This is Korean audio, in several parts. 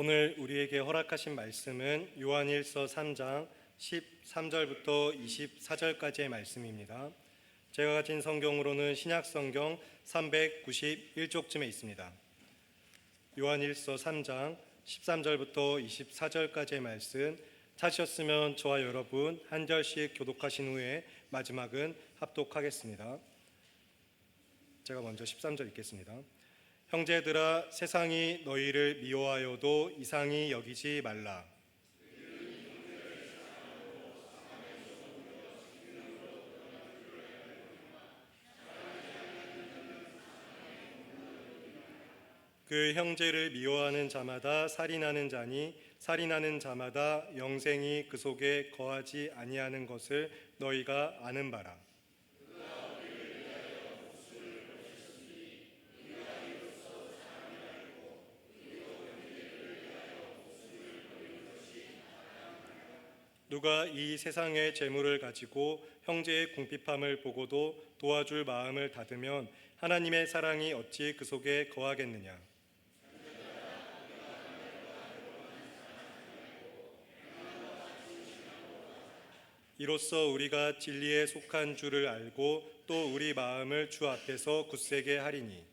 오늘 우리에게 허락하신 말씀은 요한일서 3장 13절부터 24절까지의 말씀입니다. 제가 가진 성경으로는 신약성경 391쪽쯤에 있습니다. 요한일서 3장 13절부터 24절까지의 말씀 찾으셨으면 저와 여러분 한 절씩 교독하신 후에 마지막은 합독하겠습니다. 제가 먼저 13절 읽겠습니다. 형제들아, 세상이 너희를 미워하여도 이상히 여기지 말라. 그 형제를 미워하는 자마다 살인하는 자니 살인하는 자마다 영생이 그 속에 거하지 아니하는 것을 너희가 아는 바라. 누가 이 세상의 재물을 가지고 형제의 궁핍함을 보고도 도와줄 마음을 닫으면 하나님의 사랑이 어찌 그 속에 거하겠느냐. 이로써 우리가 진리에 속한 줄을 알고 또 우리 마음을 주 앞에서 굳세게 하리니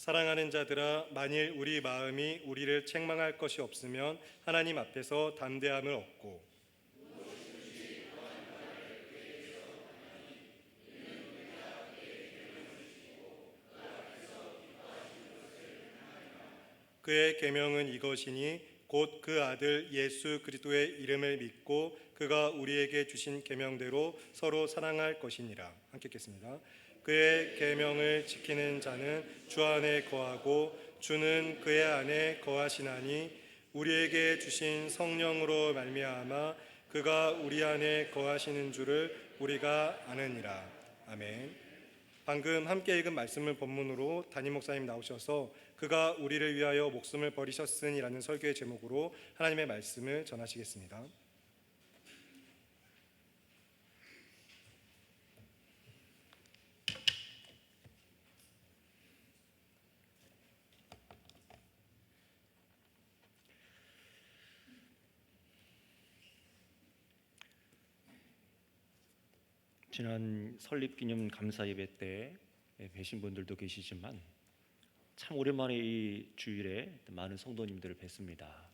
사랑하는 자들아, 만일 우리 마음이 우리를 책망할 것이 없으면 하나님 앞에서 담대함을 얻고 그의 계명은 이것이니 곧 그 아들 예수 그리스도의 이름을 믿고 그가 우리에게 주신 계명대로 서로 사랑할 것이니라. 함께 읽겠습니다. 그의 계명을 지키는 자는 주 안에 거하고 주는 그의 안에 거하시나니 우리에게 주신 성령으로 말미암아 그가 우리 안에 거하시는 줄을 우리가 아느니라. 아멘. 방금 함께 읽은 말씀을 본문으로 담임 목사님 나오셔서 그가 우리를 위하여 목숨을 버리셨으니라는 설교의 제목으로 하나님의 말씀을 전하시겠습니다. 지난 설립기념 감사 예배 때 뵈신 분들도 계시지만 참 오랜만에 이 주일에 많은 성도님들을 뵙습니다.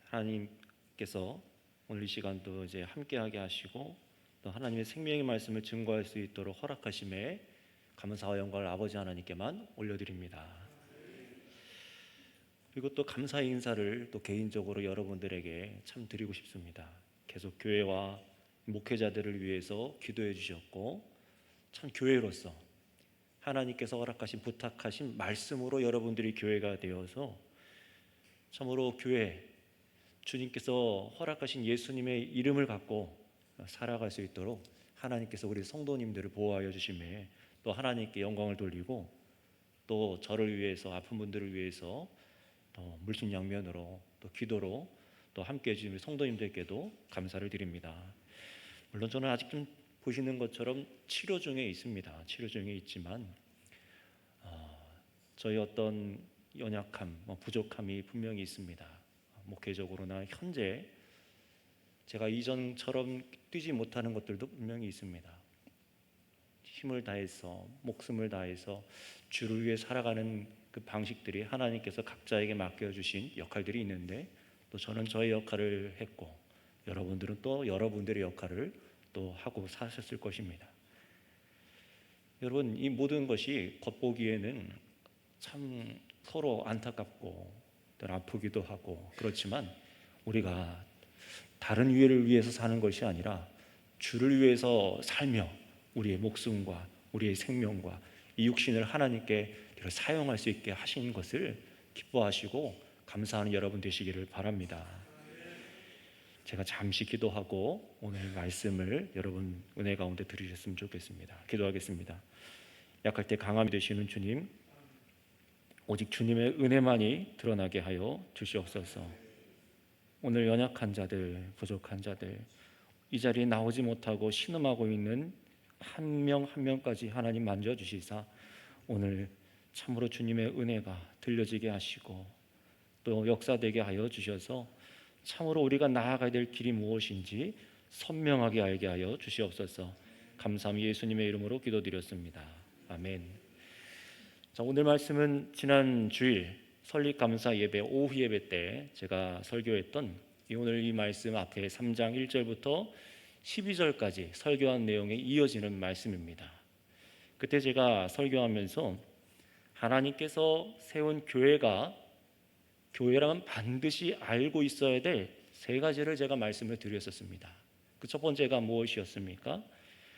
하나님께서 오늘 이 시간도 이제 함께하게 하시고 또 하나님의 생명의 말씀을 증거할 수 있도록 허락하심에 감사와 영광을 아버지 하나님께만 올려드립니다. 그리고 또 감사의 인사를 또 개인적으로 여러분들에게 참 드리고 싶습니다. 계속 교회와 목회자들을 위해서 기도해 주셨고 참 교회로서 하나님께서 허락하신 부탁하신 말씀으로 여러분들이 교회가 되어서 참으로 교회 주님께서 허락하신 예수님의 이름을 갖고 살아갈 수 있도록 하나님께서 우리 성도님들을 보호하여 주심에 또 하나님께 영광을 돌리고 또 저를 위해서 아픈 분들을 위해서 또 물심양면으로 또 기도로 또 함께해 주신 성도님들께도 감사를 드립니다. 물론 저는 아직 좀 보시는 것처럼 치료 중에 있습니다. 치료 중에 있지만 저희 어떤 연약함, 부족함이 분명히 있습니다. 목회적으로나 현재 제가 이전처럼 뛰지 못하는 것들도 분명히 있습니다. 힘을 다해서 목숨을 다해서 주를 위해 살아가는 그 방식들이 하나님께서 각자에게 맡겨주신 역할들이 있는데 또 저는 저의 역할을 했고 여러분들은 또 여러분들의 역할을 또 하고 사셨을 것입니다. 여러분, 이 모든 것이 겉보기에는 참 서로 안타깝고 또 아프기도 하고 그렇지만 우리가 다른 이유를 위해서 사는 것이 아니라 주를 위해서 살며 우리의 목숨과 우리의 생명과 이 육신을 하나님께 사용할 수 있게 하신 것을 기뻐하시고 감사하는 여러분 되시기를 바랍니다. 제가 잠시 기도하고 오늘 말씀을 여러분 은혜 가운데 들으셨으면 좋겠습니다. 기도하겠습니다. 약할 때 강함이 되시는 주님, 오직 주님의 은혜만이 드러나게 하여 주시옵소서. 오늘 연약한 자들, 부족한 자들, 이 자리에 나오지 못하고 신음하고 있는 한 명 한 명까지 하나님 만져주시사 오늘 참으로 주님의 은혜가 들려지게 하시고 또 역사되게 하여 주셔서 참으로 우리가 나아가야 될 길이 무엇인지 선명하게 알게 하여 주시옵소서. 감사함이 예수님의 이름으로 기도드렸습니다. 아멘. 자, 오늘 말씀은 지난 주일 설립감사 예배 오후 예배 때 제가 설교했던 오늘 이 말씀 앞에 3장 1절부터 12절까지 설교한 내용에 이어지는 말씀입니다. 그때 제가 설교하면서 하나님께서 세운 교회라면 반드시 알고 있어야 될 세 가지를 제가 말씀을 드렸었습니다. 그 첫 번째가 무엇이었습니까?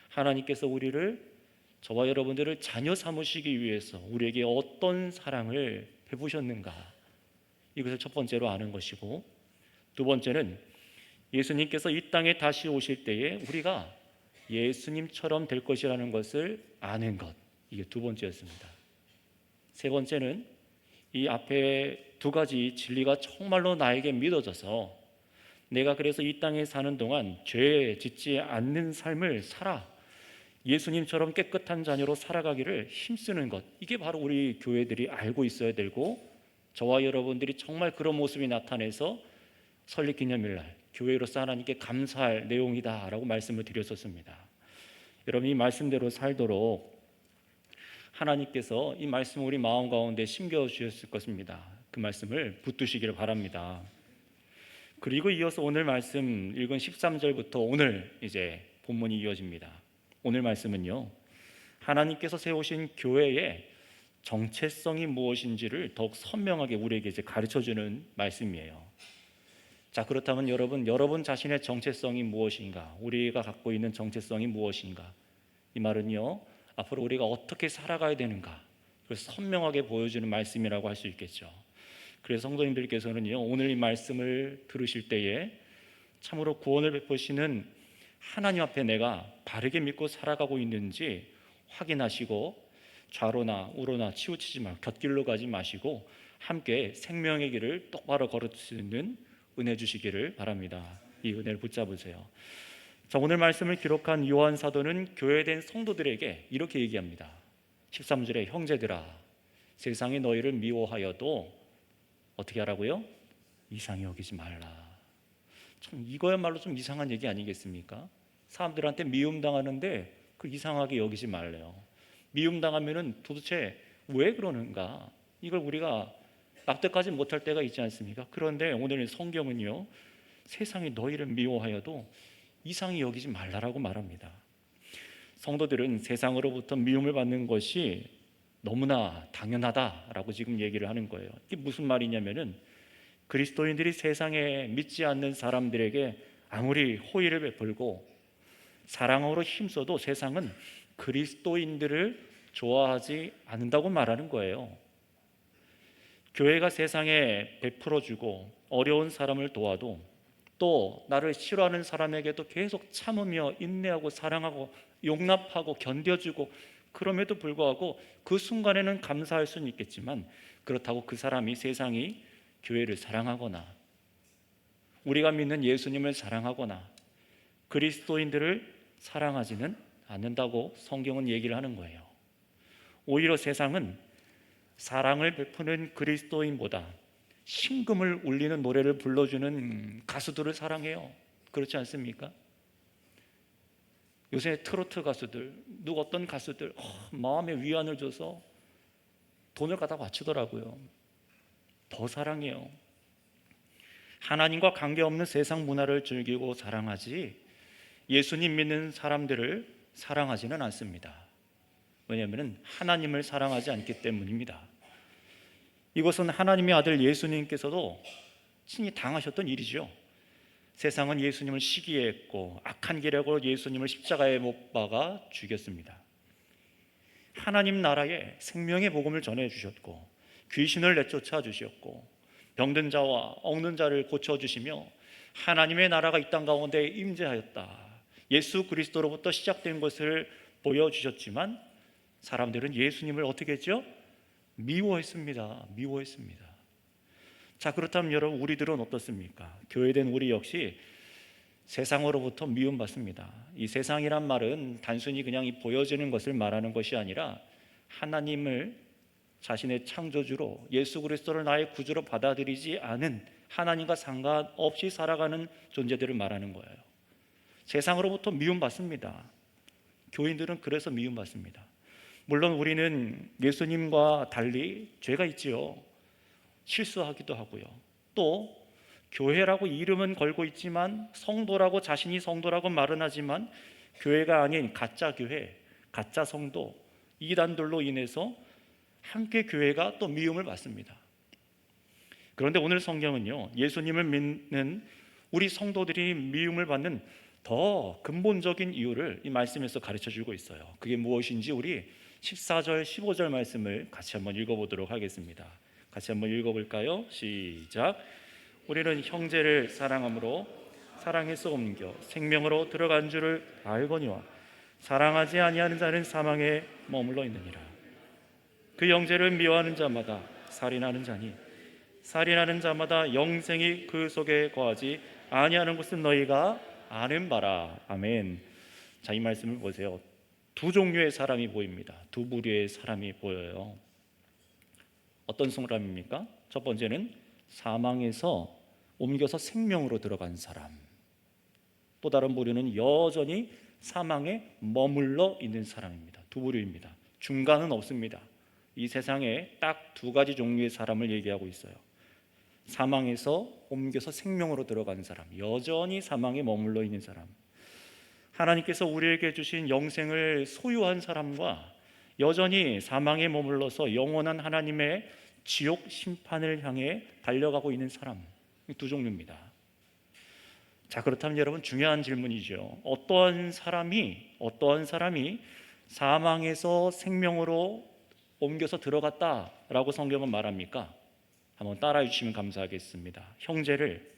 하나님께서 우리를, 저와 여러분들을 자녀 삼으시기 위해서 우리에게 어떤 사랑을 베푸셨는가, 이것을 첫 번째로 아는 것이고, 두 번째는 예수님께서 이 땅에 다시 오실 때에 우리가 예수님처럼 될 것이라는 것을 아는 것, 이게 두 번째였습니다. 세 번째는 이 앞에 두 가지 진리가 정말로 나에게 믿어져서 내가 그래서 이 땅에 사는 동안 죄 짓지 않는 삶을 살아 예수님처럼 깨끗한 자녀로 살아가기를 힘쓰는 것, 이게 바로 우리 교회들이 알고 있어야 되고, 저와 여러분들이 정말 그런 모습이 나타내서 설립기념일날 교회로서 하나님께 감사할 내용이다라고 말씀을 드렸었습니다. 여러분, 이 말씀대로 살도록 하나님께서 이 말씀을 우리 마음 가운데 심겨주셨을 것입니다. 그 말씀을 붙드시기를 바랍니다. 그리고 이어서 오늘 말씀 읽은 13절부터 오늘 이제 본문이 이어집니다. 오늘 말씀은요, 하나님께서 세우신 교회의 정체성이 무엇인지를 더욱 선명하게 우리에게 이제 가르쳐주는 말씀이에요. 자, 그렇다면 여러분 자신의 정체성이 무엇인가? 우리가 갖고 있는 정체성이 무엇인가? 이 말은요, 앞으로 우리가 어떻게 살아가야 되는가? 그걸 선명하게 보여주는 말씀이라고 할 수 있겠죠. 그래서 성도님들께서는요, 오늘 이 말씀을 들으실 때에 참으로 구원을 베푸시는 하나님 앞에 내가 바르게 믿고 살아가고 있는지 확인하시고 좌로나 우로나 치우치지 말고 곁길로 가지 마시고 함께 생명의 길을 똑바로 걸을 수 있는 은혜 주시기를 바랍니다. 이 은혜를 붙잡으세요. 자, 오늘 말씀을 기록한 요한 사도는 교회된 성도들에게 이렇게 얘기합니다. 13절에 형제들아, 세상이 너희를 미워하여도 어떻게 하라고요? 이상히 여기지 말라. 참 이거야말로 좀 이상한 얘기 아니겠습니까? 사람들한테 미움당하는데 그 이상하게 여기지 말래요. 미움당하면은 도대체 왜 그러는가? 이걸 우리가 납득하지 못할 때가 있지 않습니까? 그런데 오늘 성경은요, 세상이 너희를 미워하여도 이상히 여기지 말라라고 말합니다. 성도들은 세상으로부터 미움을 받는 것이 너무나 당연하다라고 지금 얘기를 하는 거예요. 이게 무슨 말이냐면은 그리스도인들이 세상에 믿지 않는 사람들에게 아무리 호의를 베풀고 사랑으로 힘써도 세상은 그리스도인들을 좋아하지 않는다고 말하는 거예요. 교회가 세상에 베풀어주고 어려운 사람을 도와도 또 나를 싫어하는 사람에게도 계속 참으며 인내하고 사랑하고 용납하고 견뎌주고, 그럼에도 불구하고 그 순간에는 감사할 수는 있겠지만 그렇다고 그 사람이, 세상이 교회를 사랑하거나 우리가 믿는 예수님을 사랑하거나 그리스도인들을 사랑하지는 않는다고 성경은 얘기를 하는 거예요. 오히려 세상은 사랑을 베푸는 그리스도인보다 신금을 울리는 노래를 불러주는 가수들을 사랑해요. 그렇지 않습니까? 요새 트로트 가수들, 어떤 가수들 마음의 위안을 줘서 돈을 갖다 바치더라고요. 더 사랑해요. 하나님과 관계없는 세상 문화를 즐기고 사랑하지 예수님 믿는 사람들을 사랑하지는 않습니다. 왜냐하면 하나님을 사랑하지 않기 때문입니다. 이것은 하나님의 아들 예수님께서도 친히 당하셨던 일이죠. 세상은 예수님을 시기했고 악한 계략으로 예수님을 십자가에 못 박아 죽였습니다. 하나님 나라에 생명의 복음을 전해주셨고 귀신을 내쫓아 주셨고 병든 자와 엉는 자를 고쳐주시며 하나님의 나라가 이 땅 가운데 임재하였다. 예수 그리스도로부터 시작된 것을 보여주셨지만 사람들은 예수님을 어떻게 했죠? 미워했습니다. 자, 그렇다면 여러분, 우리들은 어떻습니까? 교회된 우리 역시 세상으로부터 미움받습니다. 이 세상이란 말은 단순히 그냥 이 보여지는 것을 말하는 것이 아니라 하나님을 자신의 창조주로 예수 그리스도를 나의 구주로 받아들이지 않은 하나님과 상관없이 살아가는 존재들을 말하는 거예요. 세상으로부터 미움받습니다. 교인들은 그래서 미움받습니다. 물론 우리는 예수님과 달리 죄가 있지요. 실수하기도 하고요. 또 교회라고 이름은 걸고 있지만 성도라고 자신이 성도라고 말은 하지만 교회가 아닌 가짜 교회, 가짜 성도, 이단들로 인해서 함께 교회가 또 미움을 받습니다. 그런데 오늘 성경은요, 예수님을 믿는 우리 성도들이 미움을 받는 더 근본적인 이유를 이 말씀에서 가르쳐주고 있어요. 그게 무엇인지 우리 14절, 15절 말씀을 같이 한번 읽어보도록 하겠습니다. 같이 한번 읽어볼까요? 시작. 우리는 형제를 사랑함으로 사랑에서 옮겨 생명으로 들어간 줄을 알거니와 사랑하지 아니하는 자는 사망에 머물러 있느니라. 그 형제를 미워하는 자마다 살인하는 자니 살인하는 자마다 영생이 그 속에 거하지 아니하는 것은 너희가 아는 바라. 아멘. 자, 이 말씀을 보세요. 두 종류의 사람이 보입니다. 두 부류의 사람이 보여요. 어떤 사람입니까? 첫 번째는 사망에서 옮겨서 생명으로 들어간 사람. 또 다른 부류는 여전히 사망에 머물러 있는 사람입니다. 두 부류입니다. 중간은 없습니다. 이 세상에 딱 두 가지 종류의 사람을 얘기하고 있어요. 사망에서 옮겨서 생명으로 들어간 사람, 여전히 사망에 머물러 있는 사람. 하나님께서 우리에게 주신 영생을 소유한 사람과 여전히 사망에 머물러서 영원한 하나님의 지옥 심판을 향해 달려가고 있는 사람, 두 종류입니다. 자, 그렇다면 여러분 중요한 질문이죠. 어떠한 사람이 사망에서 생명으로 옮겨서 들어갔다라고 성경은 말합니까? 한번 따라해 주시면 감사하겠습니다. 형제를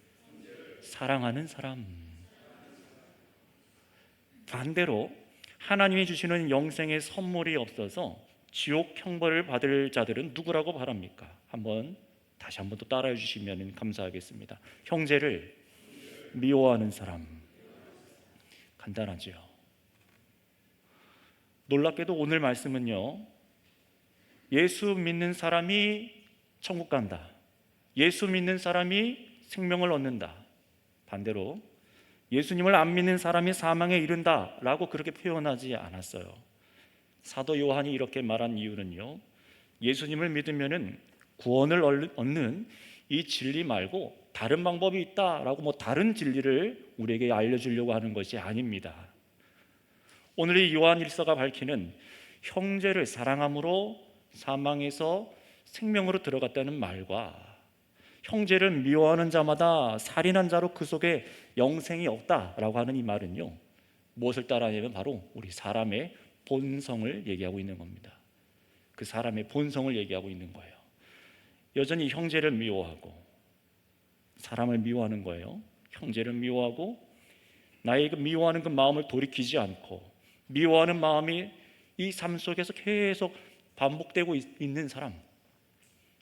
사랑하는 사람. 반대로 하나님이 주시는 영생의 선물이 없어서 지옥 형벌을 받을 자들은 누구라고 말합니까? 다시 한번 또 따라해 주시면 감사하겠습니다. 형제를 미워하는 사람. 간단하죠. 놀랍게도 오늘 말씀은요, 예수 믿는 사람이 천국 간다, 예수 믿는 사람이 생명을 얻는다, 반대로 예수님을 안 믿는 사람이 사망에 이른다 라고 그렇게 표현하지 않았어요. 사도 요한이 이렇게 말한 이유는요, 예수님을 믿으면 구원을 얻는 이 진리 말고 다른 방법이 있다라고 다른 진리를 우리에게 알려주려고 하는 것이 아닙니다. 오늘 이 요한 일서가 밝히는 형제를 사랑함으로 사망에서 생명으로 들어갔다는 말과 형제를 미워하는 자마다 살인한 자로 그 속에 영생이 없다라고 하는 이 말은요, 무엇을 따라하냐면 바로 우리 사람의 본성을 얘기하고 있는 겁니다. 그 사람의 본성을 얘기하고 있는 거예요. 여전히 형제를 미워하고 사람을 미워하는 거예요. 형제를 미워하고 나의 그 미워하는 그 마음을 돌이키지 않고 미워하는 마음이 이 삶 속에서 계속 반복되고 있는 사람,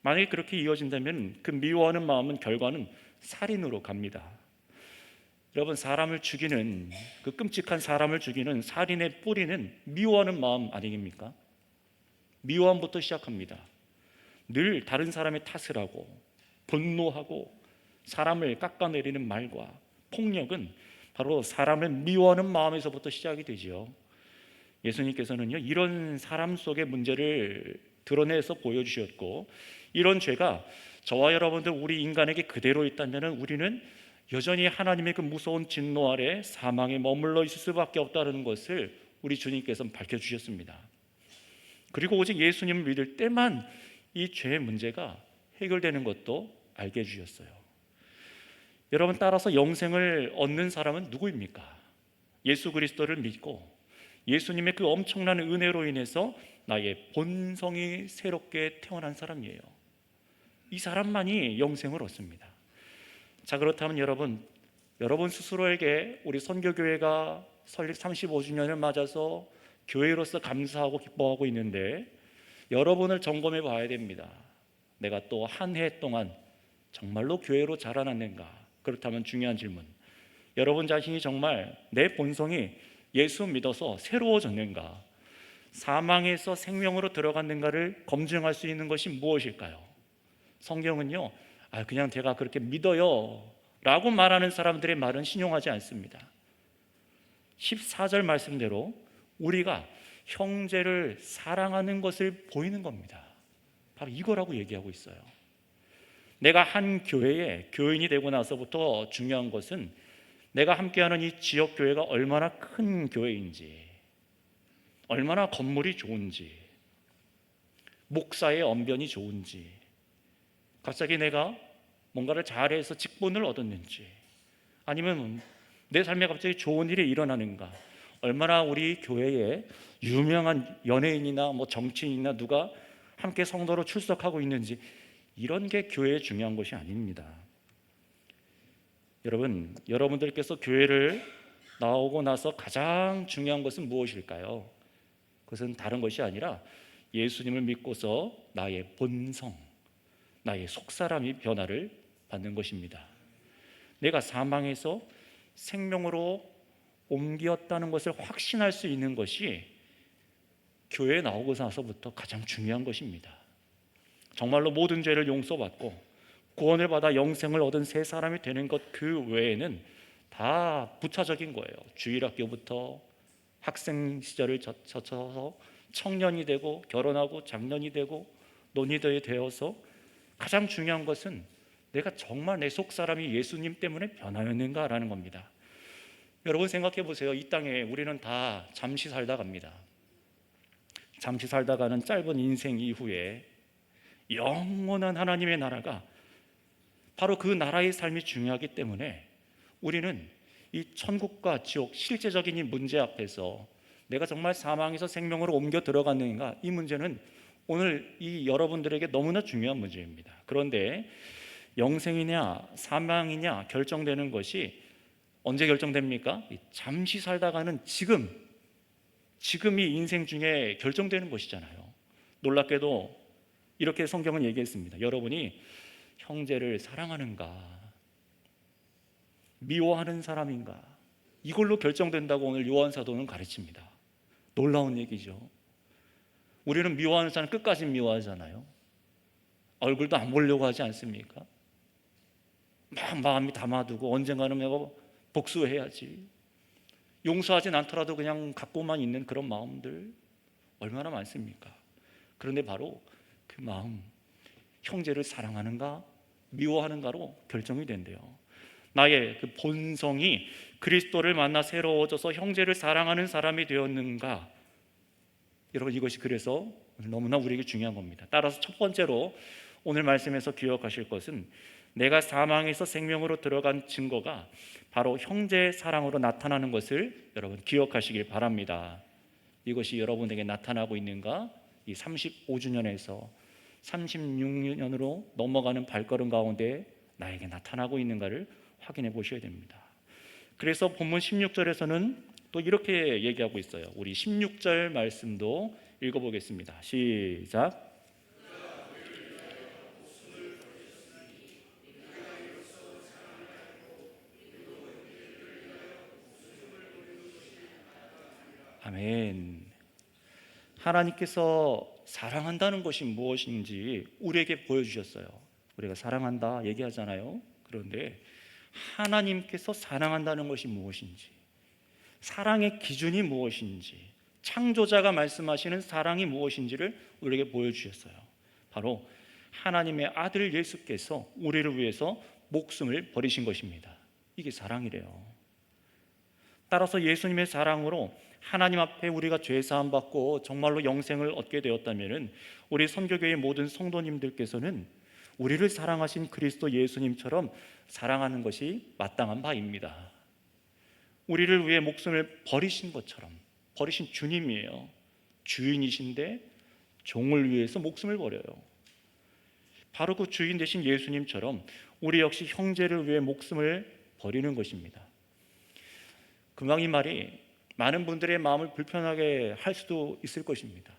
만약에 그렇게 이어진다면 그 미워하는 마음은 결과는 살인으로 갑니다. 여러분, 사람을 죽이는, 그 끔찍한 사람을 죽이는 살인의 뿌리는 미워하는 마음 아니겠습니까? 미워함부터 시작합니다. 늘 다른 사람의 탓을 하고 분노하고 사람을 깎아내리는 말과 폭력은 바로 사람을 미워하는 마음에서부터 시작이 되죠. 예수님께서는요, 이런 사람 속의 문제를 드러내서 보여주셨고, 이런 죄가 저와 여러분들 우리 인간에게 그대로 있다면 우리는 여전히 하나님의 그 무서운 진노 아래 사망에 머물러 있을 수밖에 없다는 것을 우리 주님께서 밝혀주셨습니다. 그리고 오직 예수님을 믿을 때만 이 죄의 문제가 해결되는 것도 알게 해주셨어요. 여러분, 따라서 영생을 얻는 사람은 누구입니까? 예수 그리스도를 믿고 예수님의 그 엄청난 은혜로 인해서 나의 본성이 새롭게 태어난 사람이에요. 이 사람만이 영생을 얻습니다. 자, 그렇다면 여러분 스스로에게 우리 선교교회가 설립 35주년을 맞아서 교회로서 감사하고 기뻐하고 있는데, 여러분을 점검해 봐야 됩니다. 내가 또 한 해 동안 정말로 교회로 자라났는가? 그렇다면 중요한 질문, 여러분 자신이 정말 내 본성이 예수 믿어서 새로워졌는가, 사망에서 생명으로 들어갔는가를 검증할 수 있는 것이 무엇일까요? 성경은요, 그냥 제가 그렇게 믿어요 라고 말하는 사람들의 말은 신용하지 않습니다. 14절 말씀대로 우리가 형제를 사랑하는 것을 보이는 겁니다. 바로 이거라고 얘기하고 있어요. 내가 한 교회의 교인이 되고 나서부터 중요한 것은 내가 함께하는 이 지역 교회가 얼마나 큰 교회인지, 얼마나 건물이 좋은지, 목사의 언변이 좋은지, 갑자기 내가 뭔가를 잘해서 직분을 얻었는지, 아니면 내 삶에 갑자기 좋은 일이 일어나는가, 얼마나 우리 교회에 유명한 연예인이나 정치인이나 누가 함께 성도로 출석하고 있는지, 이런 게 교회에 중요한 것이 아닙니다. 여러분들께서 교회를 나오고 나서 가장 중요한 것은 무엇일까요? 그것은 다른 것이 아니라 예수님을 믿고서 나의 본성, 나의 속사람이 변화를 받는 것입니다. 내가 사망에서 생명으로 옮겼다는 것을 확신할 수 있는 것이 교회에 나오고 나서부터 가장 중요한 것입니다. 정말로 모든 죄를 용서받고 구원을 받아 영생을 얻은 새 사람이 되는 것 그 외에는 다 부차적인 거예요. 주일학교부터 학생 시절을 거쳐서 청년이 되고 결혼하고 장년이 되고 노니들이 되어서 가장 중요한 것은 내가 정말 내 속사람이 예수님 때문에 변하였는가라는 겁니다. 여러분 생각해 보세요. 이 땅에 우리는 다 잠시 살다 갑니다. 잠시 살다 가는 짧은 인생 이후에 영원한 하나님의 나라가 바로 그 나라의 삶이 중요하기 때문에 우리는 이 천국과 지옥, 실제적인 이 문제 앞에서 내가 정말 사망에서 생명으로 옮겨 들어갔는가, 이 문제는 오늘 이 여러분들에게 너무나 중요한 문제입니다. 그런데 영생이냐 사망이냐 결정되는 것이 언제 결정됩니까? 잠시 살다가는 지금이 인생 중에 결정되는 것이잖아요. 놀랍게도 이렇게 성경은 얘기했습니다. 여러분이 형제를 사랑하는가, 미워하는 사람인가, 이걸로 결정된다고 오늘 요한 사도는 가르칩니다. 놀라운 얘기죠. 우리는 미워하는 사람 끝까지 미워하잖아요. 얼굴도 안 보려고 하지 않습니까? 막 마음이 담아두고 언젠가는 내가 복수해야지, 용서하진 않더라도 그냥 갖고만 있는 그런 마음들 얼마나 많습니까? 그런데 바로 그 마음, 형제를 사랑하는가 미워하는가로 결정이 된대요. 나의 그 본성이 그리스도를 만나 새로워져서 형제를 사랑하는 사람이 되었는가? 여러분, 이것이 그래서 너무나 우리에게 중요한 겁니다. 따라서 첫 번째로 오늘 말씀에서 기억하실 것은 내가 사망에서 생명으로 들어간 증거가 바로 형제의 사랑으로 나타나는 것을 여러분 기억하시길 바랍니다. 이것이 여러분에게 나타나고 있는가? 이 35주년에서 36년으로 넘어가는 발걸음 가운데 나에게 나타나고 있는가를 확인해 보셔야 됩니다. 그래서 본문 16절에서는 또 이렇게 얘기하고 있어요. 우리 16절 말씀도 읽어보겠습니다. 시작. 아멘. 하나님께서 사랑한다는 것이 무엇인지 우리에게 보여주셨어요. 우리가 사랑한다 얘기하잖아요. 그런데 하나님께서 사랑한다는 것이 무엇인지, 사랑의 기준이 무엇인지, 창조자가 말씀하시는 사랑이 무엇인지를 우리에게 보여주셨어요. 바로 하나님의 아들 예수께서 우리를 위해서 목숨을 버리신 것입니다. 이게 사랑이래요. 따라서 예수님의 사랑으로 하나님 앞에 우리가 죄 사함 받고 정말로 영생을 얻게 되었다면 우리 선교교회 모든 성도님들께서는 우리를 사랑하신 그리스도 예수님처럼 사랑하는 것이 마땅한 바입니다. 우리를 위해 목숨을 버리신 것처럼, 버리신 주님이에요. 주인이신데 종을 위해서 목숨을 버려요. 바로 그 주인 되신 예수님처럼 우리 역시 형제를 위해 목숨을 버리는 것입니다. 금방 이 말이 많은 분들의 마음을 불편하게 할 수도 있을 것입니다.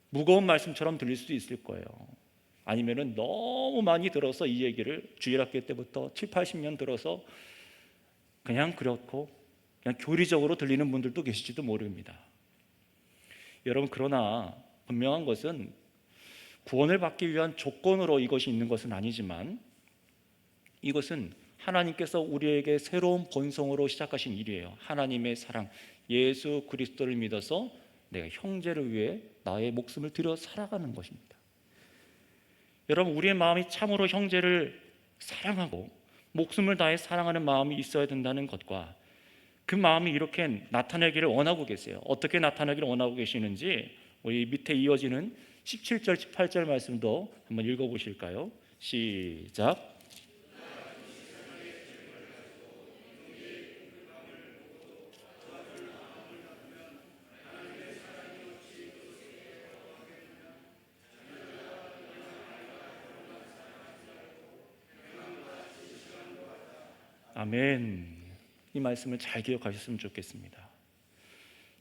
무거운 말씀처럼 들릴 수도 있을 거예요. 아니면은 너무 많이 들어서 이 얘기를 주일학교 때부터 7, 80년 들어서 그냥 그렇고 그냥 교리적으로 들리는 분들도 계실지도 모릅니다. 여러분, 그러나 분명한 것은 구원을 받기 위한 조건으로 이것이 있는 것은 아니지만 이것은 하나님께서 우리에게 새로운 본성으로 시작하신 일이에요. 하나님의 사랑, 예수 그리스도를 믿어서 내가 형제를 위해 나의 목숨을 들여 살아가는 것입니다. 여러분, 우리의 마음이 참으로 형제를 사랑하고 목숨을 다해 사랑하는 마음이 있어야 된다는 것과 그 마음이 이렇게 나타나기를 원하고 계세요. 어떻게 나타나기를 원하고 계시는지 우리 밑에 이어지는 17절, 18절 말씀도 한번 읽어보실까요? 시작. 아멘. 이 말씀을 잘 기억하셨으면 좋겠습니다.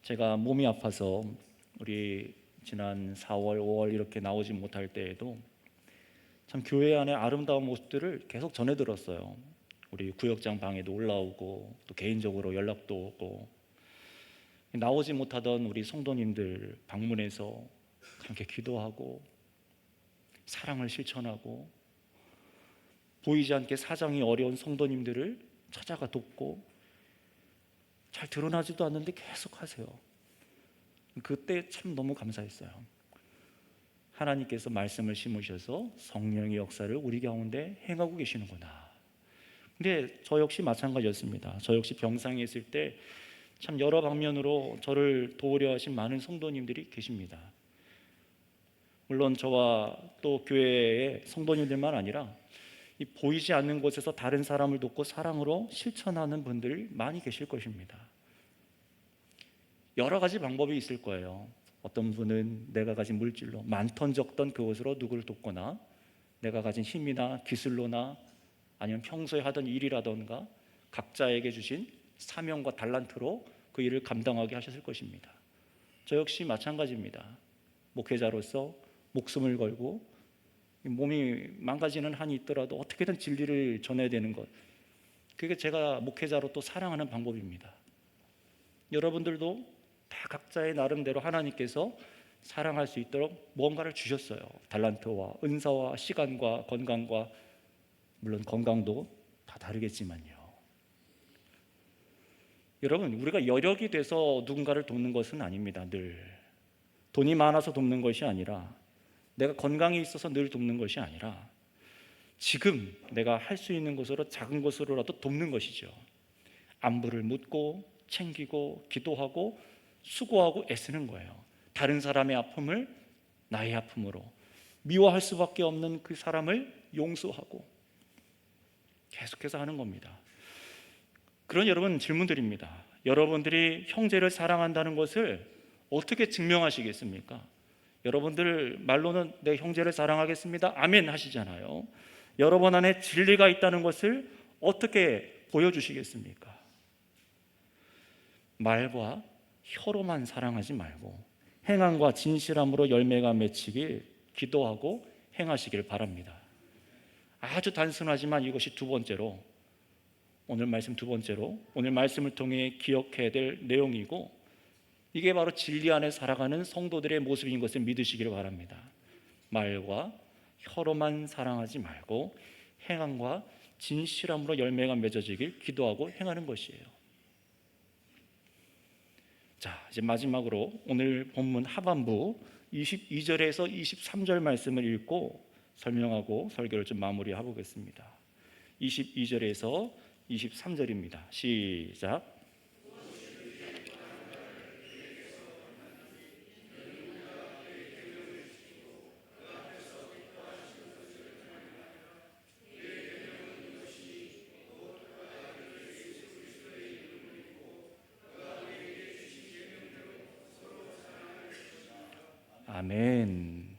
제가 몸이 아파서 우리 지난 4월, 5월 이렇게 나오지 못할 때에도 참 교회 안의 아름다운 모습들을 계속 전해 들었어요. 우리 구역장 방에도 올라오고 또 개인적으로 연락도 오고 나오지 못하던 우리 성도님들 방문해서 함께 기도하고 사랑을 실천하고 보이지 않게 사정이 어려운 성도님들을 찾아가 돕고 잘 드러나지도 않는데 계속 하세요. 그때 참 너무 감사했어요. 하나님께서 말씀을 심으셔서 성령의 역사를 우리 가운데 행하고 계시는구나. 근데 저 역시 마찬가지였습니다. 저 역시 병상에 있을 때 참 여러 방면으로 저를 도우려 하신 많은 성도님들이 계십니다. 물론 저와 또 교회의 성도님들만 아니라 이 보이지 않는 곳에서 다른 사람을 돕고 사랑으로 실천하는 분들이 많이 계실 것입니다. 여러 가지 방법이 있을 거예요. 어떤 분은 내가 가진 물질로 많던 적던 그것으로 누구를 돕거나 내가 가진 힘이나 기술로나 아니면 평소에 하던 일이라던가 각자에게 주신 사명과 달란트로 그 일을 감당하게 하셨을 것입니다. 저 역시 마찬가지입니다. 목회자로서 목숨을 걸고 몸이 망가지는 한이 있더라도 어떻게든 진리를 전해야 되는 것, 그게 제가 목회자로 또 사랑하는 방법입니다. 여러분들도 다 각자의 나름대로 하나님께서 사랑할 수 있도록 뭔가를 주셨어요. 달란트와 은사와 시간과 건강과, 물론 건강도 다 다르겠지만요. 여러분, 우리가 여력이 돼서 누군가를 돕는 것은 아닙니다. 늘 돈이 많아서 돕는 것이 아니라, 내가 건강이 있어서 늘 돕는 것이 아니라 지금 내가 할 수 있는 것으로 작은 것으로라도 돕는 것이죠. 안부를 묻고 챙기고 기도하고 수고하고 애쓰는 거예요. 다른 사람의 아픔을 나의 아픔으로, 미워할 수밖에 없는 그 사람을 용서하고 계속해서 하는 겁니다. 그런 여러분, 질문드립니다. 여러분들이 형제를 사랑한다는 것을 어떻게 증명하시겠습니까? 여러분들 말로는 내 형제를 사랑하겠습니다, 아멘 하시잖아요. 여러분 안에 진리가 있다는 것을 어떻게 보여주시겠습니까? 말과 혀로만 사랑하지 말고 행함과 진실함으로 열매가 맺히길 기도하고 행하시길 바랍니다. 아주 단순하지만 이것이 두 번째로, 오늘 말씀 두 번째로 오늘 말씀을 통해 기억해야 될 내용이고, 이게 바로 진리 안에 살아가는 성도들의 모습인 것을 믿으시길 바랍니다. 말과 혀로만 사랑하지 말고 행함과 진실함으로 열매가 맺어지길 기도하고 행하는 것이에요. 자, 이제 마지막으로 오늘 본문 하반부 22절에서 23절 말씀을 읽고 설명하고 설교를 좀 마무리해 보겠습니다. 22절에서 23절입니다. 시작. 아멘.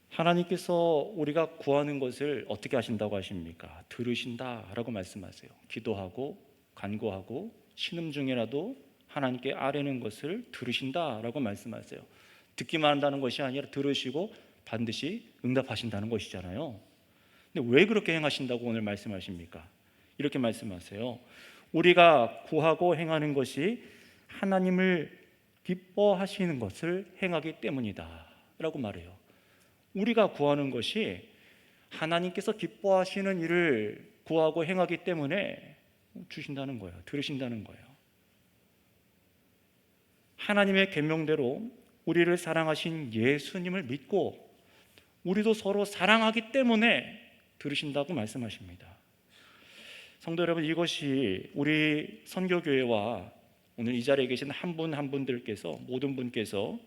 하나님께서 우리가 구하는 것을 어떻게 하신다고 하십니까? 들으신다라고 말씀하세요. 기도하고 간구하고 신음 중에라도 하나님께 아뢰는 것을 들으신다라고 말씀하세요. 듣기만 한다는 것이 아니라 들으시고 반드시 응답하신다는 것이잖아요. 근데 왜 그렇게 행하신다고 오늘 말씀하십니까? 이렇게 말씀하세요. 우리가 구하고 행하는 것이 하나님을 기뻐하시는 것을 행하기 때문이다 라고 말해요. 우리가 구하는 것이 하나님께서 기뻐하시는 일을 구하고 행하기 때문에 주신다는 거예요. 들으신다는 거예요. 하나님의 계명대로 우리를 사랑하신 예수님을 믿고 우리도 서로 사랑하기 때문에 들으신다고 말씀하십니다. 성도 여러분, 이것이 우리 선교교회와 오늘 이 자리에 계신 한 분 한 분들께서, 모든 분께서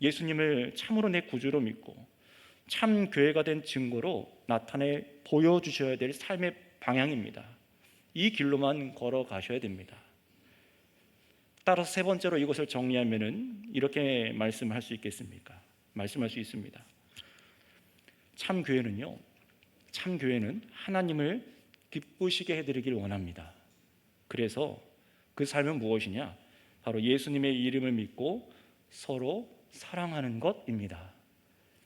예수님을 참으로 내 구주로 믿고 참 교회가 된 증거로 나타내 보여주셔야 될 삶의 방향입니다. 이 길로만 걸어가셔야 됩니다. 따라서 세 번째로 이것을 정리하면은 이렇게 말씀할 수 있겠습니까? 말씀할 수 있습니다. 참 교회는요, 참 교회는 하나님을 기쁘시게 해드리길 원합니다. 그래서 그 삶은 무엇이냐? 바로 예수님의 이름을 믿고 서로 사랑하는 것입니다.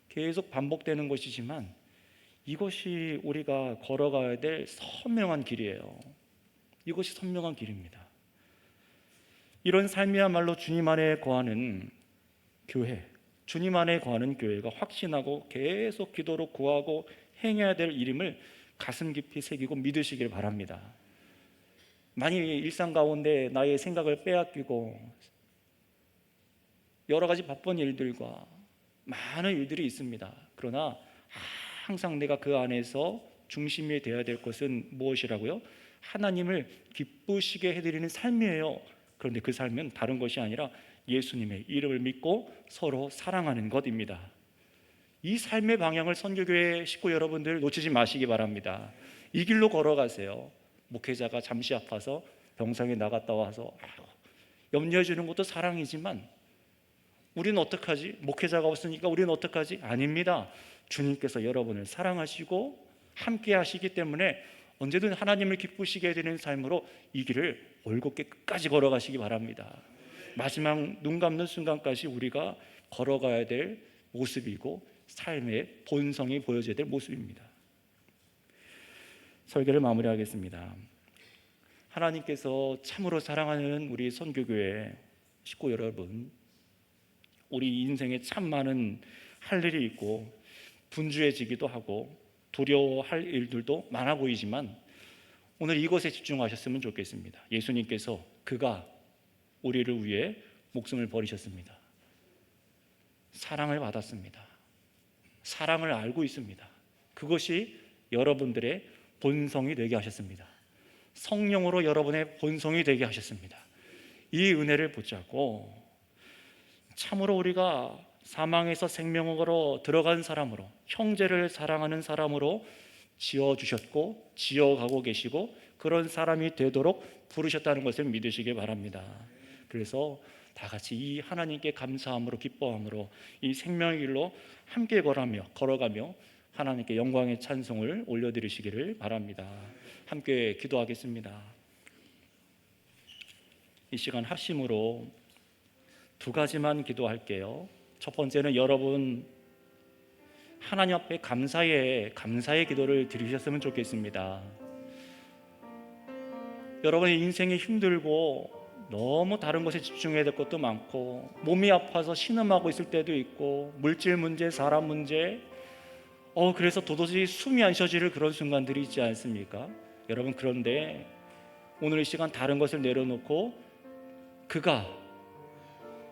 계속 반복되는 것이지만 이것이 우리가 걸어가야 될 선명한 길이에요. 이것이 선명한 길입니다. 이런 삶이야말로 주님 안에 거하는 교회, 주님 안에 거하는 교회가 확신하고 계속 기도로 구하고 행해야 될 일임을 가슴 깊이 새기고 믿으시길 바랍니다. 많이 일상 가운데 나의 생각을 빼앗기고 여러 가지 바쁜 일들과 많은 일들이 있습니다. 그러나 항상 내가 그 안에서 중심이 되어야 될 것은 무엇이라고요? 하나님을 기쁘시게 해드리는 삶이에요. 그런데 그 삶은 다른 것이 아니라 예수님의 이름을 믿고 서로 사랑하는 것입니다. 이 삶의 방향을 선교교회 식구 여러분들 놓치지 마시기 바랍니다. 이 길로 걸어가세요. 목회자가 잠시 아파서 병상에 나갔다 와서 염려해 주는 것도 사랑이지만 우리는 어떡하지? 목회자가 없으니까 우리는 어떡하지? 아닙니다. 주님께서 여러분을 사랑하시고 함께 하시기 때문에 언제든 하나님을 기쁘시게 해드리는 삶으로 이 길을 올곧게 끝까지 걸어가시기 바랍니다. 마지막 눈 감는 순간까지 우리가 걸어가야 될 모습이고 삶의 본성이 보여져야 될 모습입니다. 설교를 마무리하겠습니다. 하나님께서 참으로 사랑하는 우리 선교교회 식구 여러분, 우리 인생에 참 많은 할 일이 있고 분주해지기도 하고 두려워할 일들도 많아 보이지만 오늘 이것에 집중하셨으면 좋겠습니다. 예수님께서 그가 우리를 위해 목숨을 버리셨습니다. 사랑을 받았습니다. 사랑을 알고 있습니다. 그것이 여러분들의 본성이 되게 하셨습니다. 성령으로 여러분의 본성이 되게 하셨습니다. 이 은혜를 붙잡고 참으로 우리가 사망에서 생명으로 들어간 사람으로, 형제를 사랑하는 사람으로 지어주셨고 지어가고 계시고 그런 사람이 되도록 부르셨다는 것을 믿으시기 바랍니다. 그래서 다 같이 이 하나님께 감사함으로 기뻐함으로 이 생명의 길로 함께 걸어가며 하나님께 영광의 찬송을 올려드리시기를 바랍니다. 함께 기도하겠습니다. 이 시간 합심으로 두 가지만 기도할게요. 첫 번째는 여러분 하나님 앞에 감사의 기도를 드리셨으면 좋겠습니다. 여러분의 인생이 힘들고 너무 다른 것에 집중해야 될 것도 많고 몸이 아파서 신음하고 있을 때도 있고 물질 문제, 사람 문제 그래서 도저히 숨이 안 쉬어지는 그런 순간들이 있지 않습니까? 여러분, 그런데 오늘 이 시간 다른 것을 내려놓고 그가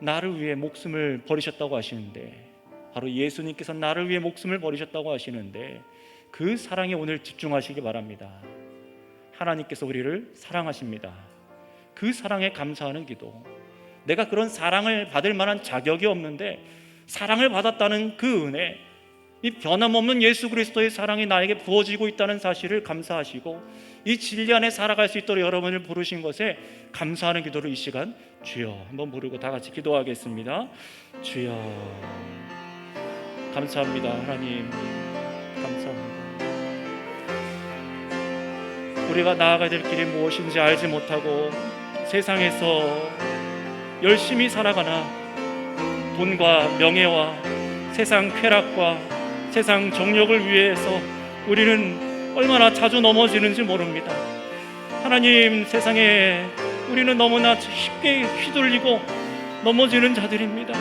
나를 위해 목숨을 버리셨다고 하시는데, 바로 예수님께서 나를 위해 목숨을 버리셨다고 하시는데 그 사랑에 오늘 집중하시기 바랍니다. 하나님께서 우리를 사랑하십니다. 그 사랑에 감사하는 기도, 내가 그런 사랑을 받을 만한 자격이 없는데 사랑을 받았다는 그 은혜, 이 변함없는 예수 그리스도의 사랑이 나에게 부어지고 있다는 사실을 감사하시고 이 진리 안에 살아갈 수 있도록 여러분을 부르신 것에 감사하는 기도를 이 시간 주여 한번 부르고 다 같이 기도하겠습니다. 주여 감사합니다. 하나님 감사합니다. 우리가 나아가야 될 길이 무엇인지 알지 못하고 세상에서 열심히 살아가나 돈과 명예와 세상 쾌락과 세상 정욕을 위해서 우리는 얼마나 자주 넘어지는지 모릅니다. 하나님, 세상에 우리는 너무나 쉽게 휘둘리고 넘어지는 자들입니다.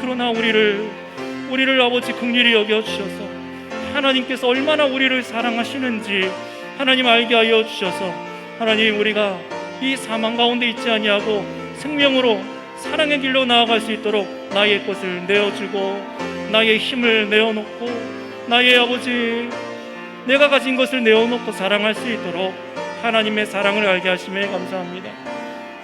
그러나 우리를 아버지 긍휼히 여겨주셔서 하나님께서 얼마나 우리를 사랑하시는지 하나님 알게 하여 주셔서 하나님, 우리가 이 사망 가운데 있지 아니하고 생명으로 사랑의 길로 나아갈 수 있도록 나의 것을 내어주고 나의 힘을 내어놓고 나의 아버지 내가 가진 것을 내어놓고 사랑할 수 있도록 하나님의 사랑을 알게 하심에 감사합니다.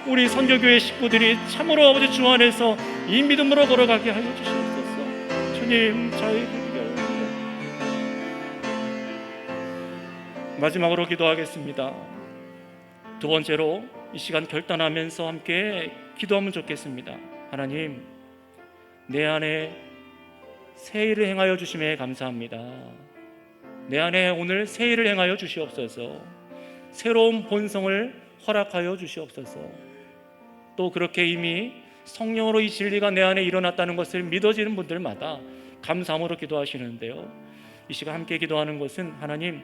우리 선교교회 식구들이 참으로 아버지 주 안에서 이 믿음으로 걸어가게 하여 주시옵소서. 주님, 저희를 마지막으로 기도하겠습니다. 두 번째로 이 시간 결단하면서 함께 기도하면 좋겠습니다. 하나님, 내 안에 새 일을 행하여 주심에 감사합니다. 내 안에 오늘 새 일을 행하여 주시옵소서. 새로운 본성을 허락하여 주시옵소서. 또 그렇게 이미 성령으로 이 진리가 내 안에 일어났다는 것을 믿어지는 분들마다 감사함으로 기도하시는데요, 이 시간 함께 기도하는 것은 하나님,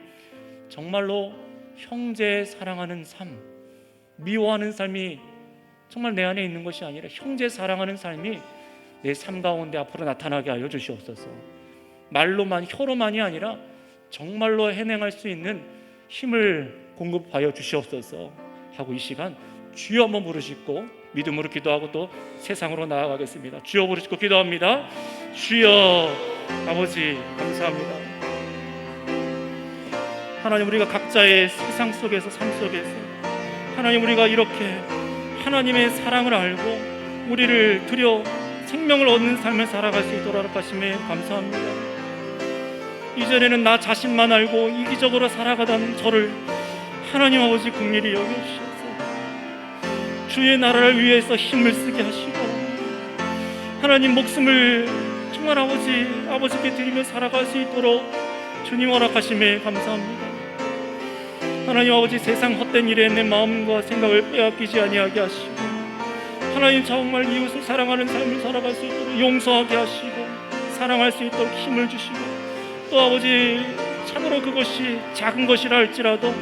정말로 형제 사랑하는 삶, 미워하는 삶이 정말 내 안에 있는 것이 아니라 형제 사랑하는 삶이 내 삶 가운데 앞으로 나타나게 하여 주시옵소서. 말로만, 혀로만이 아니라 정말로 해내할 수 있는 힘을 공급하여 주시옵소서 하고 이 시간 주여 한번 부르시고 믿음으로 기도하고 또 세상으로 나아가겠습니다. 주여 부르시고 기도합니다. 주여, 아버지 감사합니다. 하나님, 우리가 각자의 세상 속에서, 삶 속에서 하나님, 우리가 이렇게 하나님의 사랑을 알고 우리를 드려 생명을 얻는 삶을 살아갈 수 있도록 하심에 감사합니다. 이전에는 나 자신만 알고 이기적으로 살아가던 저를 하나님 아버지 긍휼히 여겨주셔서 주의 나라를 위해서 힘을 쓰게 하시고 하나님, 목숨을 정말 아버지께 드리며 살아갈 수 있도록 주님 허락하심에 감사합니다. 하나님 아버지, 세상 헛된 일에 내 마음과 생각을 빼앗기지 아니하게 하시고 하나님, 정말 이웃을 사랑하는 삶을 살아갈 수 있도록 용서하게 하시고 사랑할 수 있도록 힘을 주시고 또 아버지, 참으로 그것이 작은 것이라 할지라도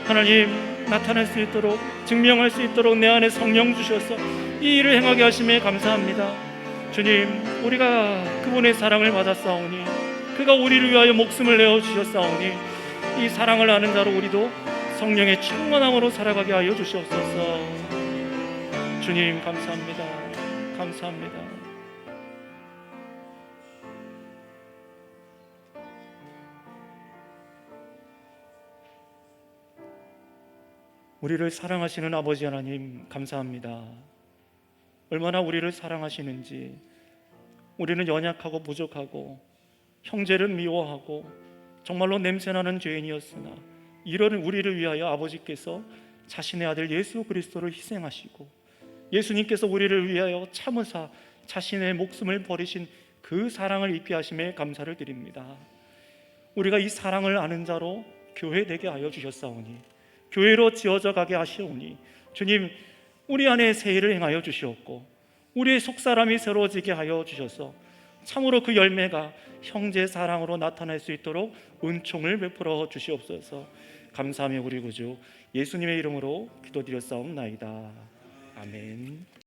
하나님 나타날 수 있도록, 증명할 수 있도록 내 안에 성령 주셔서 이 일을 행하게 하심에 감사합니다. 주님, 우리가 그분의 사랑을 받았사오니 그가 우리를 위하여 목숨을 내어주셨사오니 이 사랑을 아는 자로 우리도 성령의 충만함으로 살아가게 하여 주시옵소서. 주님, 감사합니다. 감사합니다. 우리를 사랑하시는 아버지 하나님, 감사합니다. 얼마나 우리를 사랑하시는지. 우리는 연약하고 부족하고 형제를 미워하고 정말로 냄새나는 죄인이었으나 이런 우리를 위하여 아버지께서 자신의 아들 예수 그리스도를 희생하시고 예수님께서 우리를 위하여 참으사 자신의 목숨을 버리신 그 사랑을 입게 하심에 감사를 드립니다. 우리가 이 사랑을 아는 자로 교회 되게 하여 주셨사오니 교회로 지어져 가게 하시오니 주님, 우리 안에 새 일을 행하여 주시옵고 우리의 속사람이 새로워지게 하여 주셔서 참으로 그 열매가 형제 사랑으로 나타날 수 있도록 은총을 베풀어 주시옵소서. 감사하며 우리 구주 예수님의 이름으로 기도드렸사옵나이다. 아멘.